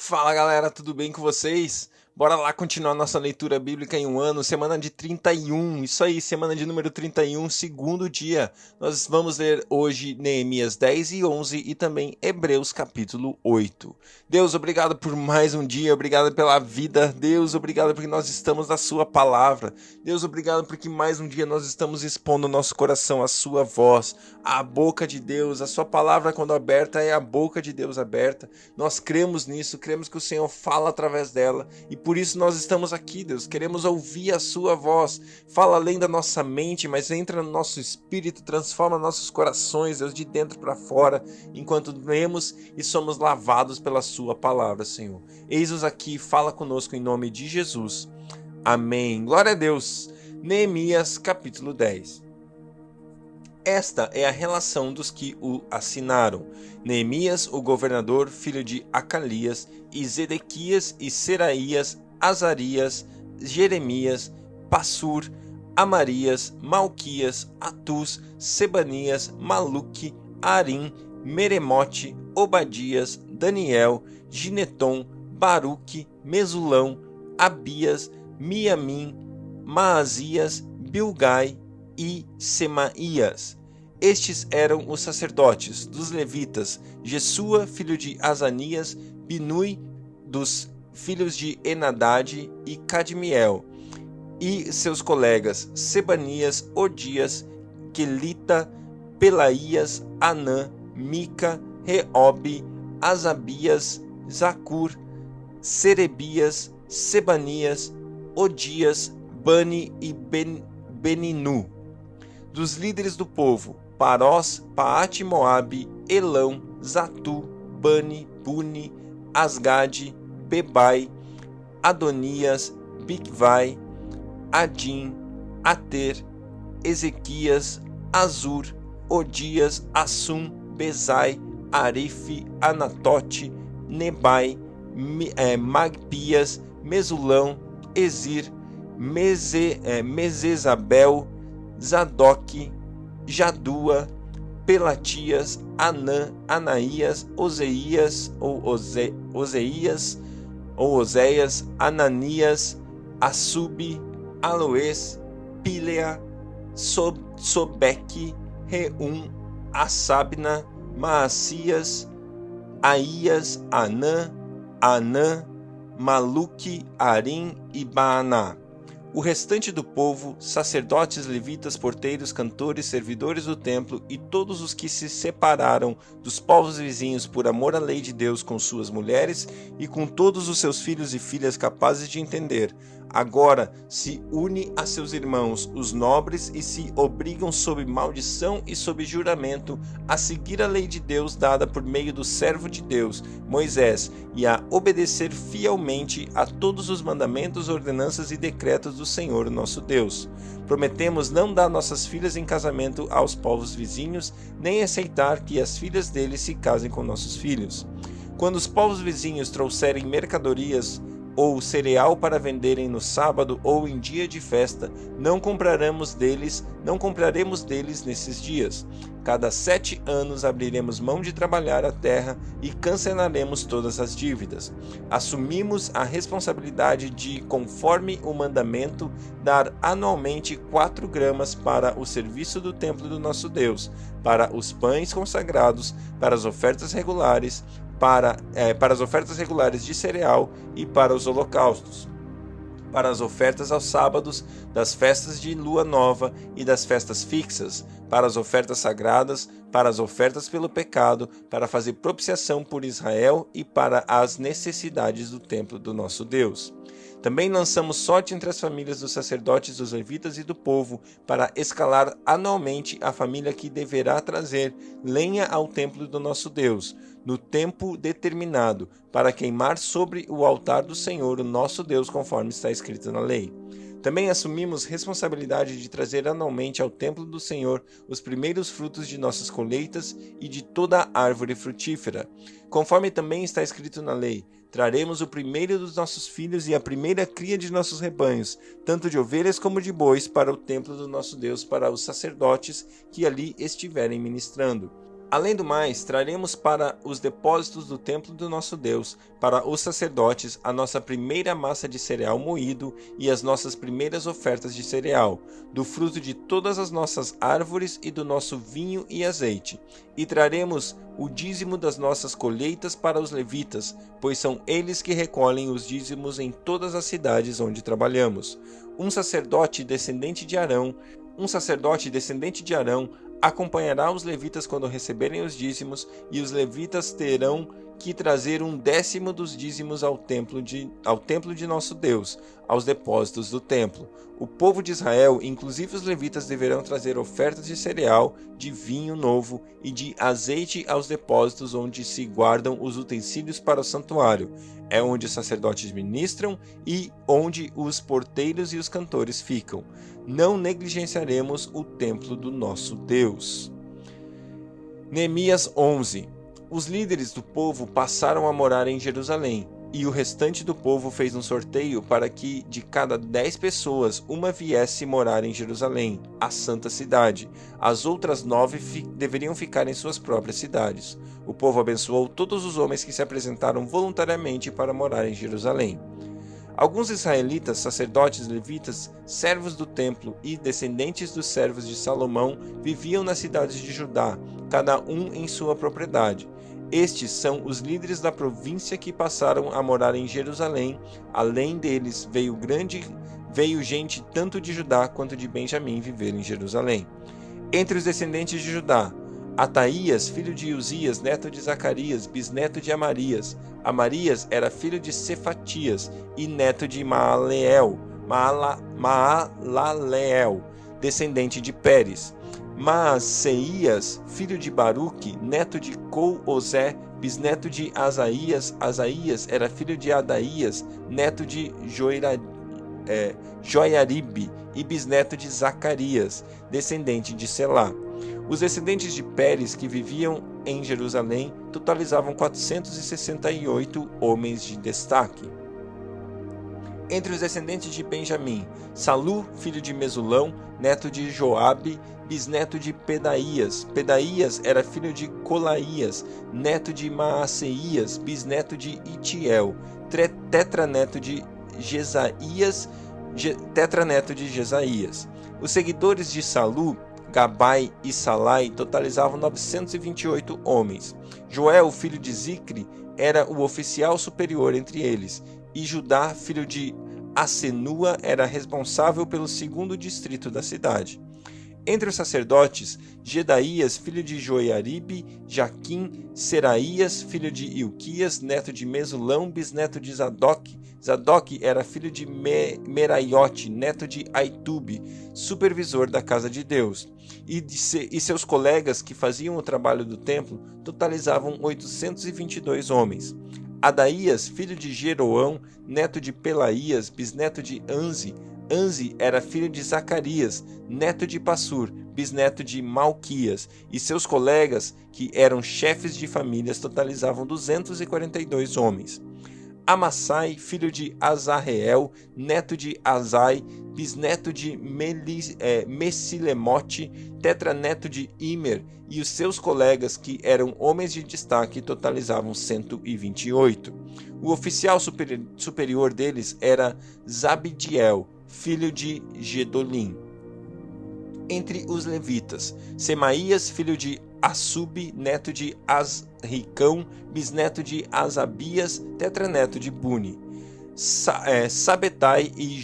Fala galera, tudo bem com vocês? Bora lá continuar nossa leitura bíblica em um ano, semana de 31, isso aí, semana de número 31, segundo dia. Nós vamos ler hoje Neemias 10 e 11 e também Hebreus capítulo 8. Deus, obrigado por mais um dia, obrigado pela vida. Deus, obrigado porque nós estamos na sua palavra. Deus, obrigado porque mais um dia nós estamos expondo o nosso coração à sua voz, à boca de Deus. A sua palavra, quando aberta, é a boca de Deus aberta. Nós cremos nisso, cremos que o Senhor fala através dela e por isso nós estamos aqui, Deus. Queremos ouvir a sua voz. Fala além da nossa mente, mas entra no nosso espírito, transforma nossos corações, Deus, de dentro para fora, enquanto lemos e somos lavados pela sua palavra, Senhor. Eis-nos aqui, fala conosco em nome de Jesus. Amém. Glória a Deus. Neemias capítulo 10. Esta é a relação dos que o assinaram: Neemias, o governador, filho de Acalias, e Zedequias e Seraías, Azarias, Jeremias, Passur, Amarias, Malquias, Atus, Sebanias, Maluque, Arim, Meremote, Obadias, Daniel, Gineton, Baruque, Mesulão, Abias, Miamim, Maasias, Bilgai e Semaías. Estes eram os sacerdotes dos levitas: Jesua, filho de Azanias, Binui, dos filhos de Enadade, e Cadmiel, e seus colegas Sebanias, Odias, Quelita, Pelaías, Anã, Mica, Reobe, Asabias, Zacur, Serebias, Sebanias, Odias, Bani e Beninu. Dos líderes do povo: Parós, Paate-Moabe, Elão, Zatu, Bani, Buni, Asgade, Bebai, Adonias, Bigvai, Adim, Ater, Ezequias, Azur, Odias, Assum, Bezai, Arife, Anatote, Nebai, Magpias, Mesulão, Ezir, Mesezabel, Zadok, Jadua, Pelatias, Anã, Anaías, Oséias, Ananias, Assubi, Aloes, Pílea, Sobeque, Reum, Assabna, Maacias, Aías, Anã, Maluque, Arim e Baaná. O restante do povo, sacerdotes, levitas, porteiros, cantores, servidores do templo e todos os que se separaram dos povos vizinhos por amor à lei de Deus com suas mulheres e com todos os seus filhos e filhas capazes de entender, agora se une a seus irmãos, os nobres, e se obrigam sob maldição e sob juramento a seguir a lei de Deus dada por meio do servo de Deus, Moisés, e a obedecer fielmente a todos os mandamentos, ordenanças e decretos do Senhor nosso Deus. Prometemos não dar nossas filhas em casamento aos povos vizinhos, nem aceitar que as filhas deles se casem com nossos filhos. Quando os povos vizinhos trouxerem mercadorias ou cereal para venderem no sábado ou em dia de festa, não compraremos deles nesses dias. Cada 7 anos abriremos mão de trabalhar a terra e cancelaremos todas as dívidas. Assumimos a responsabilidade de, conforme o mandamento, dar anualmente 4 gramas para o serviço do templo do nosso Deus, para os pães consagrados, para as ofertas regulares, para as ofertas regulares de cereal e para os holocaustos, para as ofertas aos sábados, das festas de lua nova e das festas fixas, para as ofertas sagradas, para as ofertas pelo pecado, para fazer propiciação por Israel e para as necessidades do templo do nosso Deus. Também lançamos sorte entre as famílias dos sacerdotes, dos levitas e do povo, para escalar anualmente a família que deverá trazer lenha ao templo do nosso Deus, no tempo determinado, para queimar sobre o altar do Senhor, o nosso Deus, conforme está escrito na lei. Também assumimos responsabilidade de trazer anualmente ao templo do Senhor os primeiros frutos de nossas colheitas e de toda a árvore frutífera. Conforme também está escrito na lei, traremos o primeiro dos nossos filhos e a primeira cria de nossos rebanhos, tanto de ovelhas como de bois, para o templo do nosso Deus, para os sacerdotes que ali estiverem ministrando. Além do mais, traremos para os depósitos do templo do nosso Deus, para os sacerdotes, a nossa primeira massa de cereal moído e as nossas primeiras ofertas de cereal, do fruto de todas as nossas árvores e do nosso vinho e azeite. E traremos o dízimo das nossas colheitas para os levitas, pois são eles que recolhem os dízimos em todas as cidades onde trabalhamos. Um sacerdote descendente de Arão acompanhará os levitas quando receberem os dízimos, e os levitas terão que trazer 1/10 dos dízimos ao templo de nosso Deus, aos depósitos do templo. O povo de Israel, inclusive os levitas, deverão trazer ofertas de cereal, de vinho novo e de azeite aos depósitos onde se guardam os utensílios para o santuário. É onde os sacerdotes ministram e onde os porteiros e os cantores ficam. Não negligenciaremos o templo do nosso Deus. Neemias 11. Os líderes do povo passaram a morar em Jerusalém, e o restante do povo fez um sorteio para que de cada 10 pessoas, uma viesse morar em Jerusalém, a santa cidade. As outras 9 deveriam ficar em suas próprias cidades. O povo abençoou todos os homens que se apresentaram voluntariamente para morar em Jerusalém. Alguns israelitas, sacerdotes, levitas, servos do templo e descendentes dos servos de Salomão viviam nas cidades de Judá, cada um em sua propriedade. Estes são os líderes da província que passaram a morar em Jerusalém. Além deles, veio gente tanto de Judá quanto de Benjamim viver em Jerusalém. Entre os descendentes de Judá, Ataías, filho de Uzias, neto de Zacarias, bisneto de Amarias. Amarias era filho de Cefatias e neto de Maalaleel, descendente de Pérez. Maaseias, filho de Baruque, neto de Col-Ozé, bisneto de Asaías. Asaías era filho de Adaías, neto de Joiaribe e bisneto de Zacarias, descendente de Selá. Os descendentes de Pérez que viviam em Jerusalém totalizavam 468 homens de destaque. Entre os descendentes de Benjamim, Salu, filho de Mesulão, neto de Joabe, bisneto de Pedaías. Pedaías era filho de Colaías, neto de Maaseias, bisneto de Itiel, tetraneto de Jesaías. Os seguidores de Salu, Gabai e Salai totalizavam 928 homens. Joel, filho de Zicre, era o oficial superior entre eles, e Judá, filho de Assenua, era responsável pelo segundo distrito da cidade. Entre os sacerdotes, Gedaías, filho de Joiaribe, Jaquim, Seraías, filho de Ilquias, neto de Mesulão, bisneto de Zadok. Zadok era filho de Meraiote, neto de Aitube, supervisor da casa de Deus. E seus colegas que faziam o trabalho do templo totalizavam 822 homens. Adaías, filho de Jeroão, neto de Pelaías, bisneto de Anzi. Anzi era filho de Zacarias, neto de Passur, bisneto de Malquias, e seus colegas, que eram chefes de famílias, totalizavam 242 homens. Amassai, filho de Azarreel, neto de Azai, bisneto de Messilemote, tetraneto de Imer, e os seus colegas, que eram homens de destaque, totalizavam 128. O oficial superior deles era Zabdiel, filho de Gedolim. Entre os levitas, Semaías, filho de Assub, neto de Azricão, bisneto de Asabias, tetraneto de Buni. Sabetai e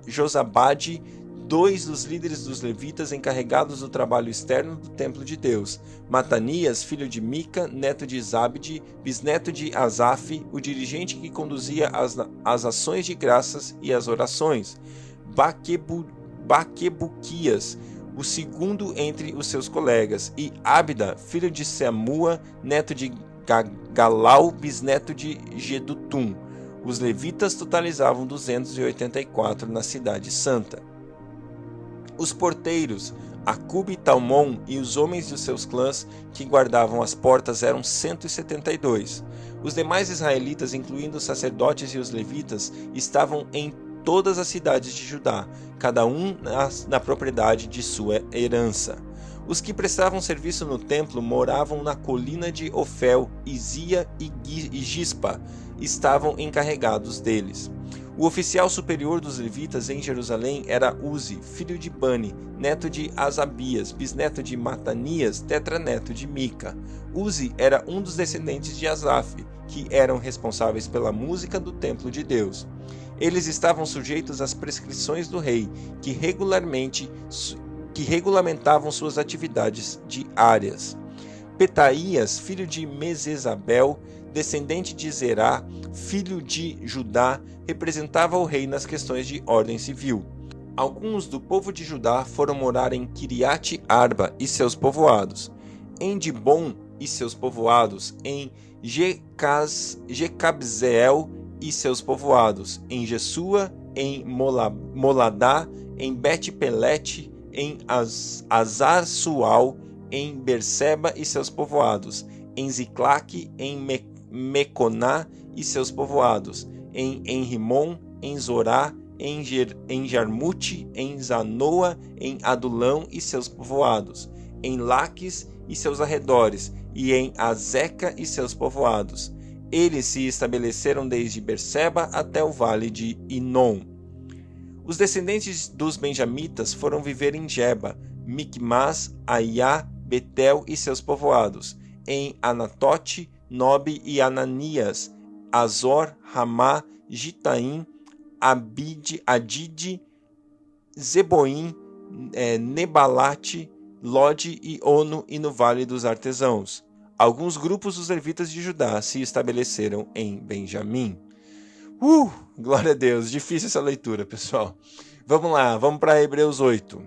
Josabade, 2 dos líderes dos levitas encarregados do trabalho externo do templo de Deus. Matanias, filho de Mica, neto de Zabde, bisneto de Asaf, o dirigente que conduzia as ações de graças e as orações. Baquebuquias, o segundo entre os seus colegas, e Abda, filho de Semua, neto de Galau, bisneto de Gedutum. Os levitas totalizavam 284 na cidade santa. Os porteiros, Acube e Talmon, e os homens dos seus clãs que guardavam as portas eram 172. Os demais israelitas, incluindo os sacerdotes e os levitas, estavam em todas as cidades de Judá, cada um na propriedade de sua herança. Os que prestavam serviço no templo moravam na colina de Ofel, Izia e Gispa, estavam encarregados deles. O oficial superior dos levitas em Jerusalém era Uzi, filho de Bani, neto de Asabias, bisneto de Matanias, tetraneto de Mica. Uzi era um dos descendentes de Asaf, que eram responsáveis pela música do templo de Deus. Eles estavam sujeitos às prescrições do rei, que regulamentavam suas atividades diárias. Petaías, filho de Mesesabel, descendente de Zerá, filho de Judá, representava o rei nas questões de ordem civil. Alguns do povo de Judá foram morar em Kiriate Arba e seus povoados, em Dibon e seus povoados, em Jecabzeel e seus povoados, em Jesua, em Moladá, em Bet-Pelete, em Azar-Sual, em Berseba e seus povoados, em Ziclaque, em Meconá e seus povoados, em Enrimon, em Zorá, em Jarmute, em Zanoa, em Adulão e seus povoados, em Laques e seus arredores, e em Azeca e seus povoados. Eles se estabeleceram desde Berseba até o vale de Inom. Os descendentes dos benjamitas foram viver em Geba, Micmas, Aiá, Betel e seus povoados, em Anatote, Nobe e Ananias, Azor, Ramá, Gitaim, Adide, Zeboim, Nebalate, Lode e Ono e no Vale dos Artesãos. Alguns grupos dos levitas de Judá se estabeleceram em Benjamim. Glória a Deus, difícil essa leitura, pessoal. Vamos lá, vamos para Hebreus 8.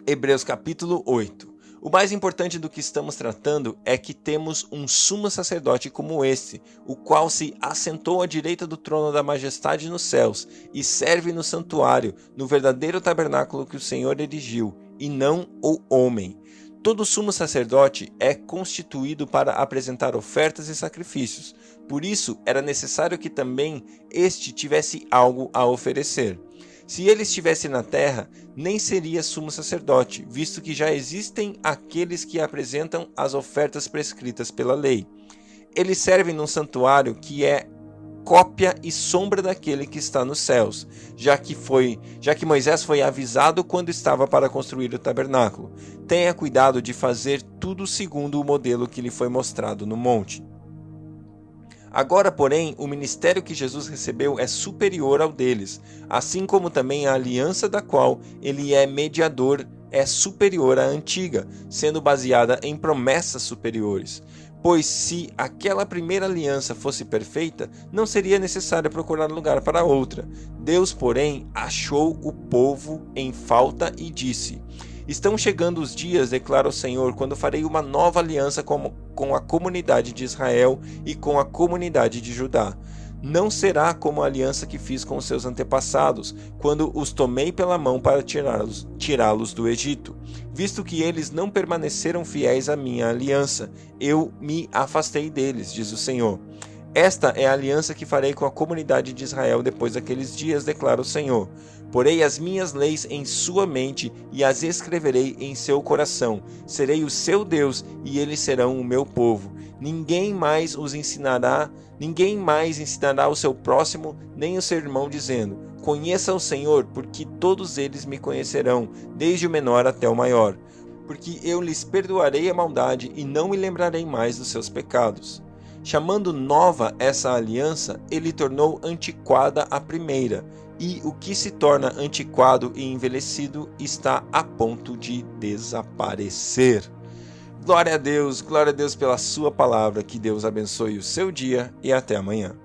Hebreus capítulo 8. O mais importante do que estamos tratando é que temos um sumo sacerdote como este, o qual se assentou à direita do trono da majestade nos céus e serve no santuário, no verdadeiro tabernáculo que o Senhor erigiu, e não o homem. Todo sumo sacerdote é constituído para apresentar ofertas e sacrifícios. Por isso, era necessário que também este tivesse algo a oferecer. Se ele estivesse na terra, nem seria sumo sacerdote, visto que já existem aqueles que apresentam as ofertas prescritas pela lei. Eles servem num santuário que é cópia e sombra daquele que está nos céus, já que Moisés foi avisado quando estava para construir o tabernáculo. Tenha cuidado de fazer tudo segundo o modelo que lhe foi mostrado no monte. Agora, porém, o ministério que Jesus recebeu é superior ao deles, assim como também a aliança da qual ele é mediador é superior à antiga, sendo baseada em promessas superiores. Pois se aquela primeira aliança fosse perfeita, não seria necessário procurar lugar para outra. Deus, porém, achou o povo em falta e disse: Estão chegando os dias, declara o Senhor, quando farei uma nova aliança com a comunidade de Israel e com a comunidade de Judá. Não será como a aliança que fiz com os seus antepassados, quando os tomei pela mão para tirá-los do Egito. Visto que eles não permaneceram fiéis à minha aliança, eu me afastei deles, diz o Senhor. Esta é a aliança que farei com a comunidade de Israel depois daqueles dias, declara o Senhor. Porei as minhas leis em sua mente e as escreverei em seu coração. Serei o seu Deus e eles serão o meu povo. Ninguém mais ensinará o seu próximo nem o seu irmão, dizendo: Conheça o Senhor, porque todos eles me conhecerão, desde o menor até o maior. Porque eu lhes perdoarei a maldade e não me lembrarei mais dos seus pecados. Chamando nova essa aliança, ele tornou antiquada a primeira, e o que se torna antiquado e envelhecido está a ponto de desaparecer. Glória a Deus pela sua palavra, que Deus abençoe o seu dia e até amanhã.